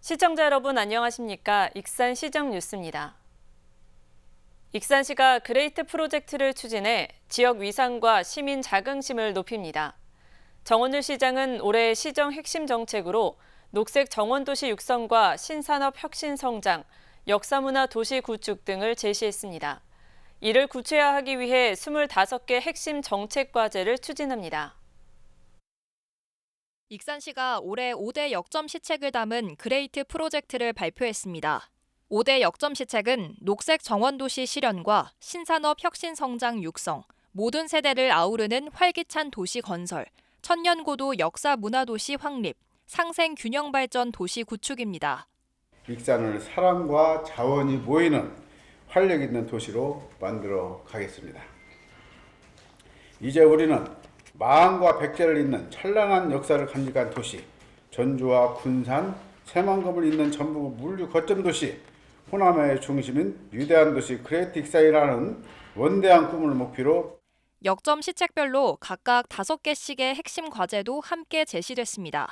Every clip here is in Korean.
시청자 여러분 안녕하십니까? 익산 시정 뉴스입니다. 익산시가 그레이트 프로젝트를 추진해 지역 위상과 시민 자긍심을 높입니다. 정원율 시장은 올해 시정 핵심 정책으로 녹색 정원도시 육성과 신산업 혁신 성장, 역사문화 도시 구축 등을 제시했습니다. 이를 구체화하기 위해 25개 핵심 정책 과제를 추진합니다. 익산시가 올해 5대 역점 시책을 담은 그레이트 프로젝트를 발표했습니다. 5대 역점 시책은 녹색 정원도시 실현과 신산업 혁신 성장 육성, 모든 세대를 아우르는 활기찬 도시 건설, 천년고도 역사 문화도시 확립, 상생 균형 발전 도시 구축입니다. 익산을 사랑과 자원이 모이는 활력 있는 도시로 만들어 가겠습니다. 이제 우리는 마흔과 백제를 잇는 찬란한 역사를 간직한 도시, 전주와 군산, 새만금을 잇는 전북 물류 거점 도시, 호남의 중심인 위대한 도시 그레이트 익산이라는 원대한 꿈을 목표로 역점 시책별로 각각 5개씩의 핵심 과제도 함께 제시됐습니다.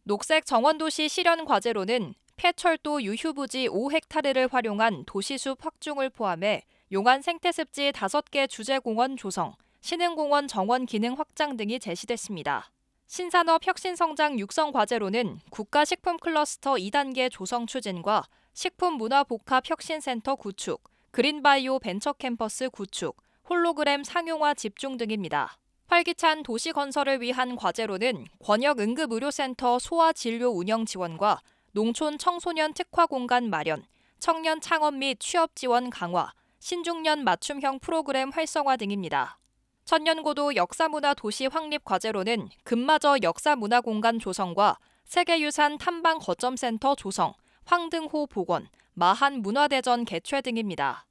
녹색 정원도시 실현 과제로는 폐철도 유휴부지 5헥타르를 활용한 도시숲 확충을 포함해 용안 생태습지 5개 주제공원 조성, 신흥공원 정원 기능 확장 등이 제시됐습니다. 신산업 혁신성장 육성 과제로는 국가식품 클러스터 2단계 조성 추진과 식품문화복합혁신센터 구축, 그린바이오 벤처캠퍼스 구축, 홀로그램 상용화 집중 등입니다. 활기찬 도시 건설을 위한 과제로는 권역응급의료센터 소아진료 운영 지원과 농촌 청소년 특화 공간 마련, 청년 창업 및 취업 지원 강화, 신중년 맞춤형 프로그램 활성화 등입니다. 천년고도 역사문화 도시 확립 과제로는 금마저 역사문화공간 조성과 세계유산 탐방 거점센터 조성, 황등호 복원, 마한 문화대전 개최 등입니다.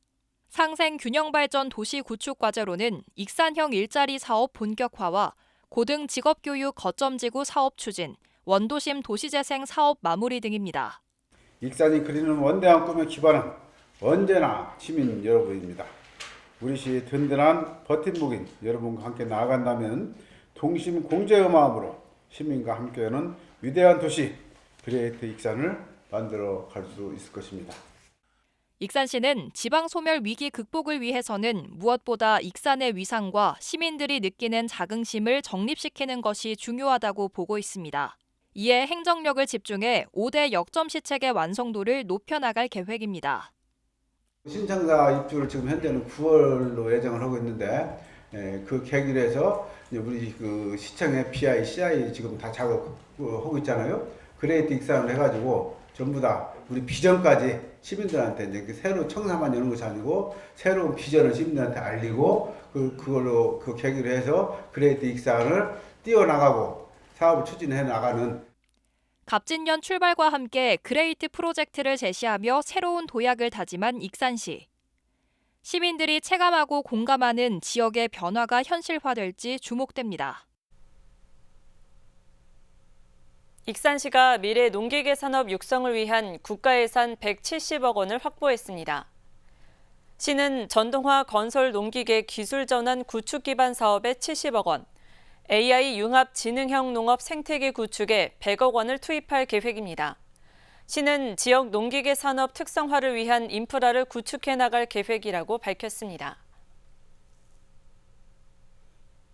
상생 균형 발전 도시 구축 과제로는 익산형 일자리 사업 본격화와 고등 직업교육 거점지구 사업 추진, 원도심 도시재생 사업 마무리 등입니다. 익산이 그리는 원대한 꿈의 기반은 언제나 시민 여러분입니다. 우리 시 든든한 버팀목인 여러분과 함께 나아간다면 동심 공제의 마음으로 시민과 함께하는 위대한 도시 그레이트 익산을 만들어 갈 수 있을 것입니다. 익산시는 지방 소멸 위기 극복을 위해서는 무엇보다 익산의 위상과 시민들이 느끼는 자긍심을 정립시키는 것이 중요하다고 보고 있습니다. 이에 행정력을 집중해 5대 역점 시책의 완성도를 높여나갈 계획입니다. 신청자 입주를 지금 현재는 9월로 예정을 하고 있는데 그 계기로 해서 우리 그 시청의 PI, CI 지금 다 작업하고 있잖아요. 그레이트 익산을 해가지고 전부 다 우리 비전까지 시민들한테 이제 새로 청사만 여는 것이 아니고 새로운 비전을 시민들한테 알리고 그걸로 그 계기로 해서 그레이트 익산을 띄워나가고 사업을 추진해 나가는 갑진년 출발과 함께 그레이트 프로젝트를 제시하며 새로운 도약을 다짐한 익산시. 시민들이 체감하고 공감하는 지역의 변화가 현실화될지 주목됩니다. 익산시가 미래 농기계 산업 육성을 위한 국가예산 170억 원을 확보했습니다. 시는 전동화 건설 농기계 기술 전환 구축 기반 사업에 70억 원, AI 융합 지능형 농업 생태계 구축에 100억 원을 투입할 계획입니다. 시는 지역 농기계 산업 특성화를 위한 인프라를 구축해 나갈 계획이라고 밝혔습니다.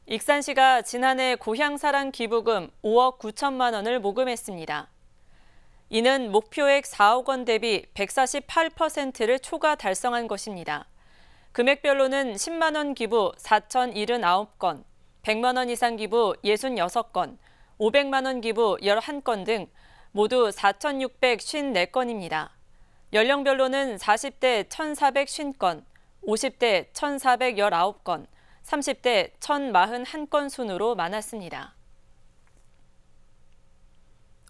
익산시가 지난해 고향사랑 기부금 5억 9천만 원을 모금했습니다. 이는 목표액 4억 원 대비 148%를 초과 달성한 것입니다. 금액별로는 10만 원 기부 4,079건, 100만 원 이상 기부 66건, 500만 원 기부 11건 등 모두 4,654건입니다. 연령별로는 40대 1,450건, 50대 1,419건, 30대 1,041건 순으로 많았습니다.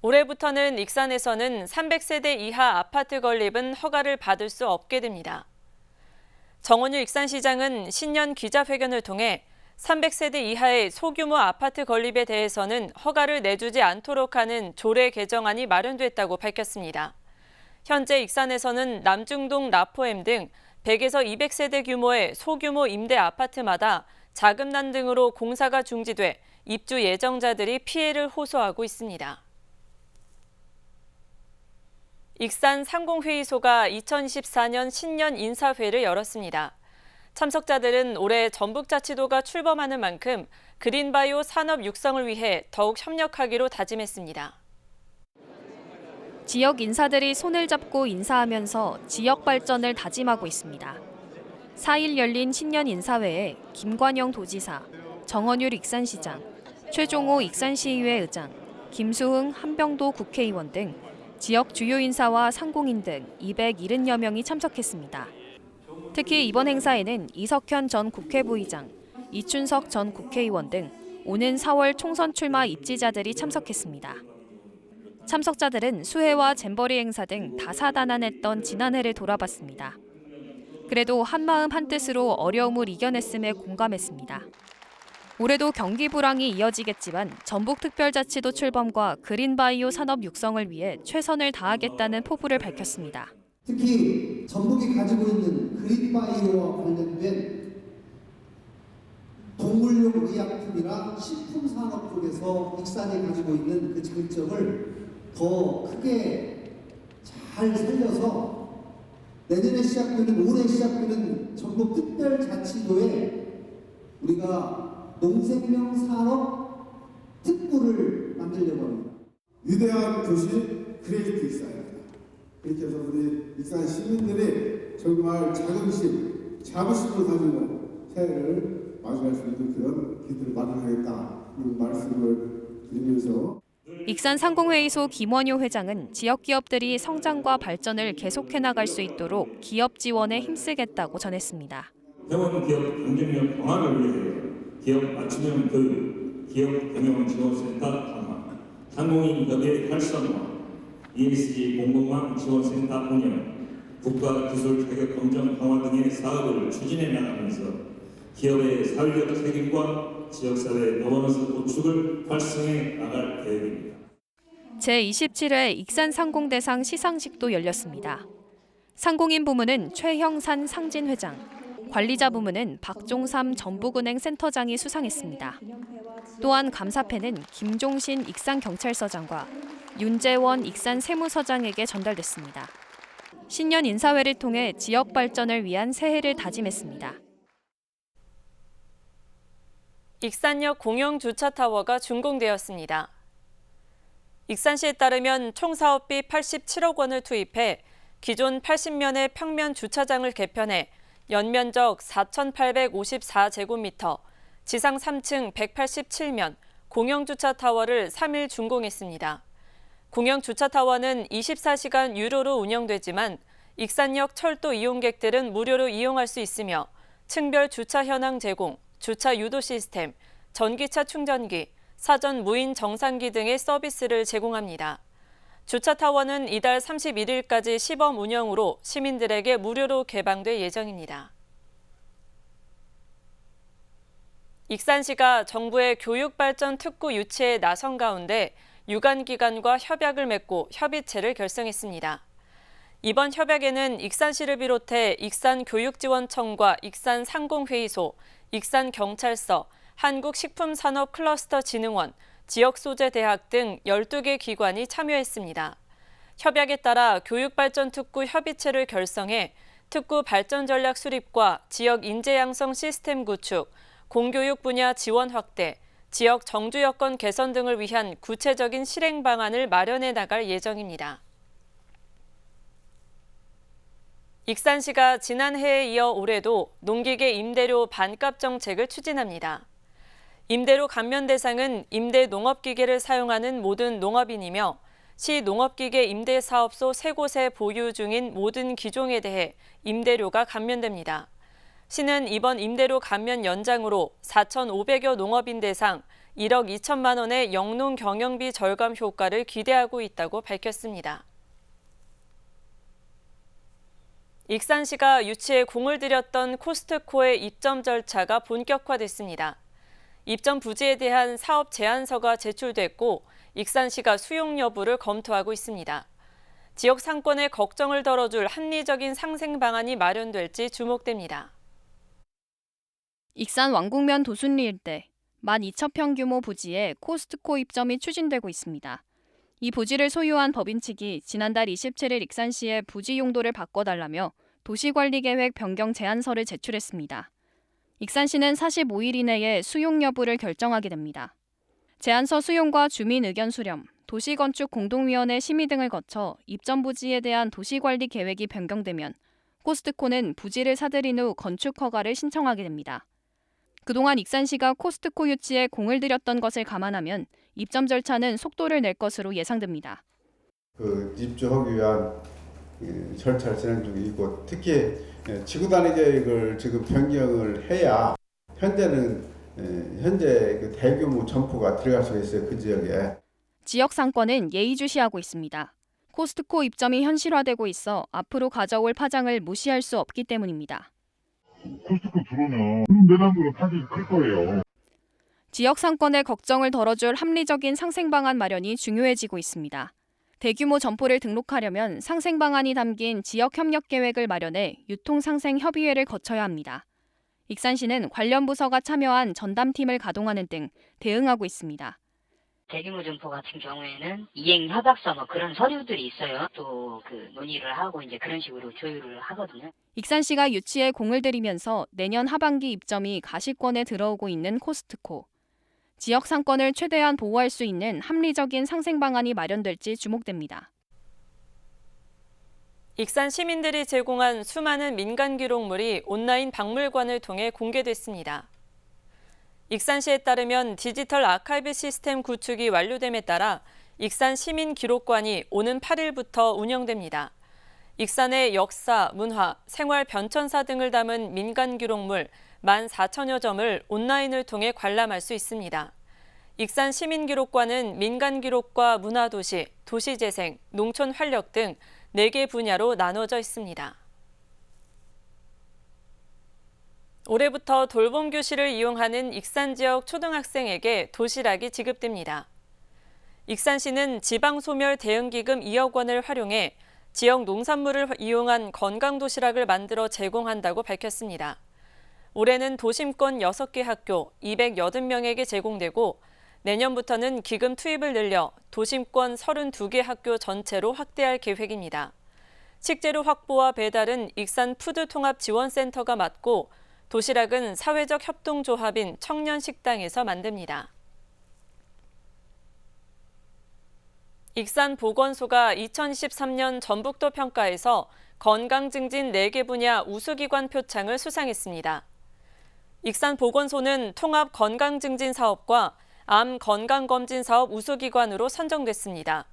올해부터는 익산에서는 300세대 이하 아파트 건립은 허가를 받을 수 없게 됩니다. 정원유 익산시장은 신년 기자회견을 통해 300세대 이하의 소규모 아파트 건립에 대해서는 허가를 내주지 않도록 하는 조례 개정안이 마련됐다고 밝혔습니다. 현재 익산에서는 남중동 라포엠 등 100에서 200세대 규모의 소규모 임대 아파트마다 자금난 등으로 공사가 중지돼 입주 예정자들이 피해를 호소하고 있습니다. 익산 상공회의소가 2024년 신년 인사회를 열었습니다. 참석자들은 올해 전북자치도가 출범하는 만큼 그린바이오 산업 육성을 위해 더욱 협력하기로 다짐했습니다. 지역 인사들이 손을 잡고 인사하면서 지역 발전을 다짐하고 있습니다. 4일 열린 신년 인사회에 김관영 도지사, 정원율 익산시장, 최종호 익산시의회 의장, 김수흥 한병도 국회의원 등 지역 주요 인사와 상공인 등 270여 명이 참석했습니다. 특히 이번 행사에는 이석현 전 국회부의장, 이춘석 전 국회의원 등 오는 4월 총선 출마 입지자들이 참석했습니다. 참석자들은 수해와 잼버리 행사 등 다사다난했던 지난해를 돌아봤습니다. 그래도 한마음 한뜻으로 어려움을 이겨냈음에 공감했습니다. 올해도 경기 불황이 이어지겠지만 전북특별자치도 출범과 그린바이오 산업 육성을 위해 최선을 다하겠다는 포부를 밝혔습니다. 특히 전북이 가지고 있는 그린바이오와 관련된 동물용 의약품이나 식품산업 쪽에서 익산이 가지고 있는 그 장점을 더 크게 잘 살려서 내년에 시작되는 올해 시작되는 전북특별자치도에 우리가 농생명 산업 특구를 만들려고 합니다. 위대한 도시 크리에이트 익산입니다. 그렇게 해서 우리 익산 시민들이 정말 자긍심, 자부심을 가지고 새해를 맞이할 수 있는 그런 기회를 마련하겠다 이런 말씀을 드리면서 익산 상공회의소 김원효 회장은 지역 기업들이 성장과 발전을 계속해 나갈 수 있도록 기업 지원에 힘쓰겠다고 전했습니다. 회원 기업 경쟁력 강화를 위해 기업 맞춤형 교육, 기업 경영 지원센터 강화, 상공인 협의 활성화, ESG 공공망 지원센터 운영, 국가기술 자격 검정 강화 등의 사업을 추진해 나가면서 기업의 사회적 책임과 지역사회 거버넌스 구축을 활성해 나갈 계획입니다. 제27회 익산 상공대상 시상식도 열렸습니다. 상공인 부문은 최형산 상진회장, 관리자 부문은 박종삼 전북은행 센터장이 수상했습니다. 또한 감사패는 김종신 익산경찰서장과 윤재원 익산 세무서장에게 전달됐습니다. 신년 인사회를 통해 지역 발전을 위한 새해를 다짐했습니다. 익산역 공영 주차타워가 준공되었습니다. 익산시에 따르면 총 사업비 87억 원을 투입해 기존 80면의 평면 주차장을 개편해 연면적 4,854제곱미터, 지상 3층 187면 공영주차타워를 3일 준공했습니다. 공영주차타워는 24시간 유료로 운영되지만 익산역 철도 이용객들은 무료로 이용할 수 있으며 층별 주차 현황 제공, 주차 유도 시스템, 전기차 충전기, 사전 무인 정산기 등의 서비스를 제공합니다. 주차타워는 이달 31일까지 시범 운영으로 시민들에게 무료로 개방될 예정입니다. 익산시가 정부의 교육발전 특구 유치에 나선 가운데 유관기관과 협약을 맺고 협의체를 결성했습니다. 이번 협약에는 익산시를 비롯해 익산교육지원청과 익산상공회의소, 익산경찰서, 한국식품산업클러스터진흥원, 지역소재대학 등 12개 기관이 참여했습니다. 협약에 따라 교육발전특구 협의체를 결성해 특구 발전 전략 수립과 지역 인재 양성 시스템 구축, 공교육 분야 지원 확대, 지역 정주 여건 개선 등을 위한 구체적인 실행 방안을 마련해 나갈 예정입니다. 익산시가 지난해에 이어 올해도 농기계 임대료 반값 정책을 추진합니다. 임대료 감면 대상은 임대 농업기계를 사용하는 모든 농업인이며 시 농업기계 임대사업소 3곳에 보유 중인 모든 기종에 대해 임대료가 감면됩니다. 시는 이번 임대료 감면 연장으로 4,500여 농업인 대상 1억 2천만 원의 영농 경영비 절감 효과를 기대하고 있다고 밝혔습니다. 익산시가 유치에 공을 들였던 코스트코의 입점 절차가 본격화됐습니다. 입점 부지에 대한 사업 제안서가 제출됐고 익산시가 수용 여부를 검토하고 있습니다. 지역 상권의 걱정을 덜어줄 합리적인 상생 방안이 마련될지 주목됩니다. 익산 왕국면 도순리 일대 12,000평 규모 부지에 코스트코 입점이 추진되고 있습니다. 이 부지를 소유한 법인 측이 지난달 27일 익산시에 부지 용도를 바꿔달라며 도시관리계획 변경 제안서를 제출했습니다. 익산시는 45일 이내에 수용 여부를 결정하게 됩니다. 제안서 수용과 주민 의견 수렴, 도시건축공동위원회 심의 등을 거쳐 입점 부지에 대한 도시관리 계획이 변경되면 코스트코는 부지를 사들인 후 건축 허가를 신청하게 됩니다. 그동안 익산시가 코스트코 유치에 공을 들였던 것을 감안하면 입점 절차는 속도를 낼 것으로 예상됩니다. 입주하기 위한 절차를 진행 중이고 특히 지구단위 계획을 지금 변경을 해야 현재 대규모 점포가 들어갈 수가 있어요. 그 지역에. 지역 상권은 예의주시하고 있습니다. 코스트코 입점이 현실화되고 있어 앞으로 가져올 파장을 무시할 수 없기 때문입니다. 코스트코 들어오면 내담으로 타격이 클 거예요. 지역 상권의 걱정을 덜어줄 합리적인 상생 방안 마련이 중요해지고 있습니다. 대규모 점포를 등록하려면 상생 방안이 담긴 지역 협력 계획을 마련해 유통상생협의회를 거쳐야 합니다. 익산시는 관련 부서가 참여한 전담팀을 가동하는 등 대응하고 있습니다. 대규모 점포 같은 경우에는 이행 협약서 그런 서류들이 있어요. 또 논의를 하고 이제 그런 식으로 조율을 하거든요. 익산시가 유치에 공을 들이면서 내년 하반기 입점이 가시권에 들어오고 있는 코스트코. 지역 상권을 최대한 보호할 수 있는 합리적인 상생 방안이 마련될지 주목됩니다. 익산 시민들이 제공한 수많은 민간 기록물이 온라인 박물관을 통해 공개됐습니다. 익산시에 따르면 디지털 아카이브 시스템 구축이 완료됨에 따라 익산 시민기록관이 오는 8일부터 운영됩니다. 익산의 역사, 문화, 생활 변천사 등을 담은 민간 기록물 14,000여 점을 온라인을 통해 관람할 수 있습니다. 익산 시민기록관은 민간기록과 문화도시, 도시재생, 농촌활력 등 4개 분야로 나눠져 있습니다. 올해부터 돌봄교실을 이용하는 익산 지역 초등학생에게 도시락이 지급됩니다. 익산시는 지방소멸 대응기금 2억 원을 활용해 지역 농산물을 이용한 건강도시락을 만들어 제공한다고 밝혔습니다. 올해는 도심권 6개 학교 280명에게 제공되고 내년부터는 기금 투입을 늘려 도심권 32개 학교 전체로 확대할 계획입니다. 식재료 확보와 배달은 익산 푸드통합지원센터가 맡고 도시락은 사회적 협동조합인 청년식당에서 만듭니다. 익산보건소가 2023년 전북도 평가에서 건강증진 4개 분야 우수기관 표창을 수상했습니다. 익산보건소는 통합건강증진사업과 암건강검진사업 우수기관으로 선정됐습니다.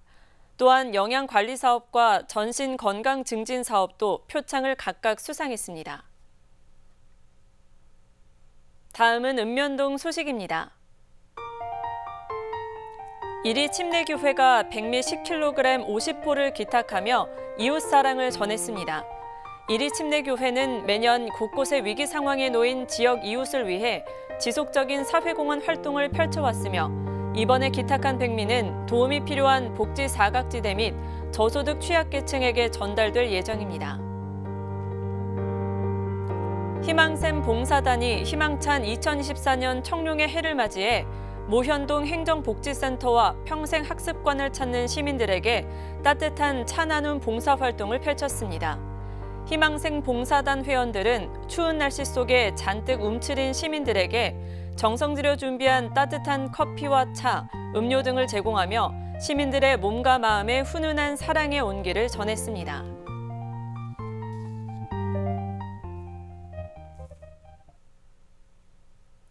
또한 영양관리사업과 전신건강증진사업도 표창을 각각 수상했습니다. 다음은 읍면동 소식입니다. 이리침례교회가 백미 10kg 50포를 기탁하며 이웃사랑을 전했습니다. 이리침례교회는 매년 곳곳의 위기 상황에 놓인 지역 이웃을 위해 지속적인 사회공헌 활동을 펼쳐왔으며 이번에 기탁한 백미는 도움이 필요한 복지 사각지대 및 저소득 취약계층에게 전달될 예정입니다. 희망샘 봉사단이 희망찬 2024년 청룡의 해를 맞이해 모현동 행정복지센터와 평생학습관을 찾는 시민들에게 따뜻한 차 나눔 봉사활동을 펼쳤습니다. 희망생 봉사단 회원들은 추운 날씨 속에 잔뜩 움츠린 시민들에게 정성 들여 준비한 따뜻한 커피와 차, 음료 등을 제공하며 시민들의 몸과 마음에 훈훈한 사랑의 온기를 전했습니다.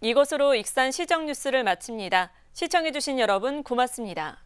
이것으로 익산 시정 뉴스를 마칩니다. 시청해주신 여러분 고맙습니다.